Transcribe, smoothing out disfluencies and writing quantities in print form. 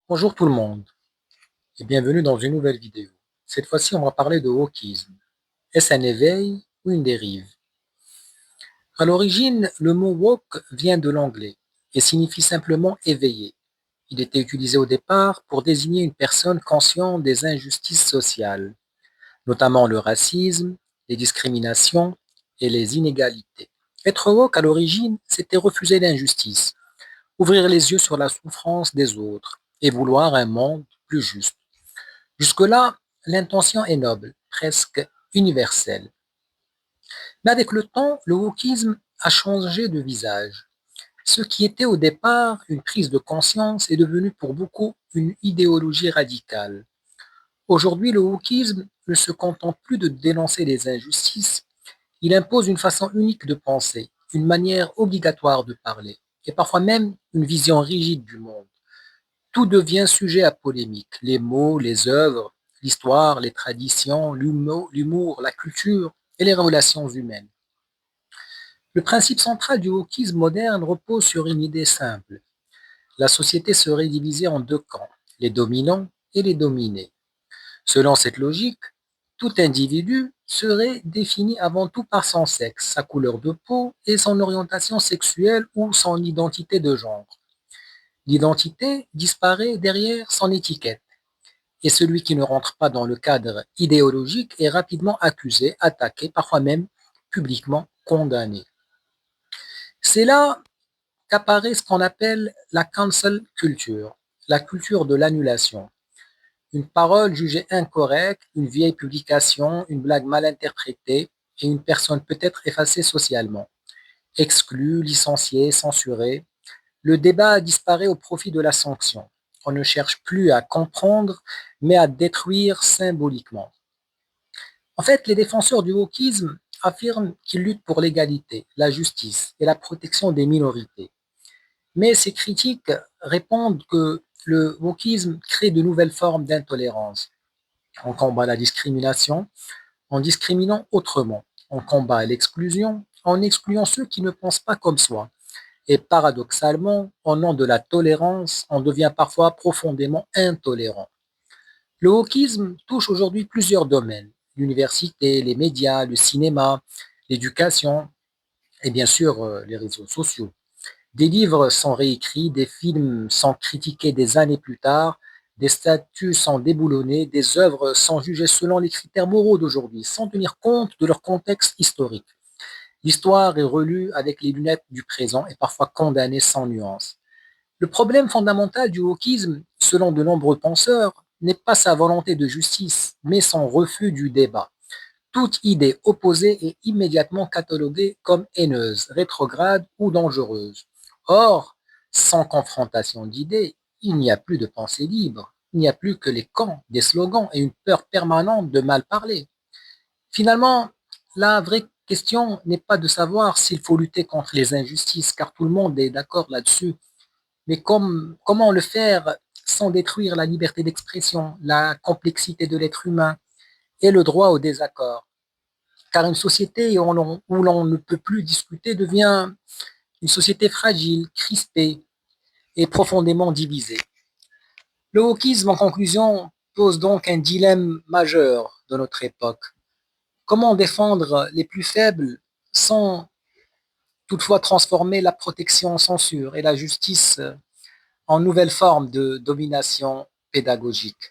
Bonjour tout le monde et bienvenue dans une nouvelle vidéo. Cette fois-ci, on va parler de wokisme. Est-ce un éveil ou une dérive? À l'origine, le mot woke vient de l'anglais et signifie simplement éveillé. Il était utilisé au départ pour désigner une personne consciente des injustices sociales, notamment le racisme, les discriminations et les inégalités. Être woke à l'origine, c'était refuser l'injustice, ouvrir les yeux sur la souffrance des autres et vouloir un monde plus juste. Jusque-là, l'intention est noble, presque universelle. Mais avec le temps, le wokisme a changé de visage. Ce qui était au départ une prise de conscience est devenu pour beaucoup une idéologie radicale. Aujourd'hui, le wokisme ne se contente plus de dénoncer les injustices, il impose une façon unique de penser, une manière obligatoire de parler, et parfois même une vision rigide du monde. Tout devient sujet à polémique. Les mots, les œuvres, l'histoire, les traditions, l'humour, la culture et les relations humaines. Le principe central du wokisme moderne repose sur une idée simple. La société serait divisée en deux camps, les dominants et les dominés. Selon cette logique, tout individu serait défini avant tout par son sexe, sa couleur de peau et son orientation sexuelle ou son identité de genre. L'identité disparaît derrière son étiquette. Et celui qui ne rentre pas dans le cadre idéologique est rapidement accusé, attaqué, parfois même publiquement condamné. C'est là qu'apparaît ce qu'on appelle la cancel culture, la culture de l'annulation. Une parole jugée incorrecte, une vieille publication, une blague mal interprétée, et une personne peut être effacée socialement, exclue, licenciée, censurée. Le débat disparaît au profit de la sanction. On ne cherche plus à comprendre, mais à détruire symboliquement. En fait, les défenseurs du wokisme affirment qu'ils luttent pour l'égalité, la justice et la protection des minorités. Mais ces critiques répondent que le wokisme crée de nouvelles formes d'intolérance. On combat la discrimination en discriminant autrement. On combat l'exclusion en excluant ceux qui ne pensent pas comme soi. Et paradoxalement, au nom de la tolérance, on devient parfois profondément intolérant. Le wokisme touche aujourd'hui plusieurs domaines, l'université, les médias, le cinéma, l'éducation et bien sûr les réseaux sociaux. Des livres sont réécrits, des films sont critiqués des années plus tard, des statuts sont déboulonnés, des œuvres sont jugées selon les critères moraux d'aujourd'hui, sans tenir compte de leur contexte historique. L'histoire est relue avec les lunettes du présent et parfois condamnée sans nuance. Le problème fondamental du wokisme, selon de nombreux penseurs, n'est pas sa volonté de justice, mais son refus du débat. Toute idée opposée est immédiatement cataloguée comme haineuse, rétrograde ou dangereuse. Or, sans confrontation d'idées, il n'y a plus de pensée libre. Il n'y a plus que les camps, des slogans et une peur permanente de mal parler. Finalement, la vraie question n'est pas de savoir s'il faut lutter contre les injustices, car tout le monde est d'accord là-dessus, mais comment le faire sans détruire la liberté d'expression, la complexité de l'être humain et le droit au désaccord? Car une société où l'on ne peut plus discuter devient une société fragile, crispée et profondément divisée. Le wokisme, en conclusion, pose donc un dilemme majeur de notre époque. Comment défendre les plus faibles sans toutefois transformer la protection en censure et la justice en nouvelle forme de domination pédagogique?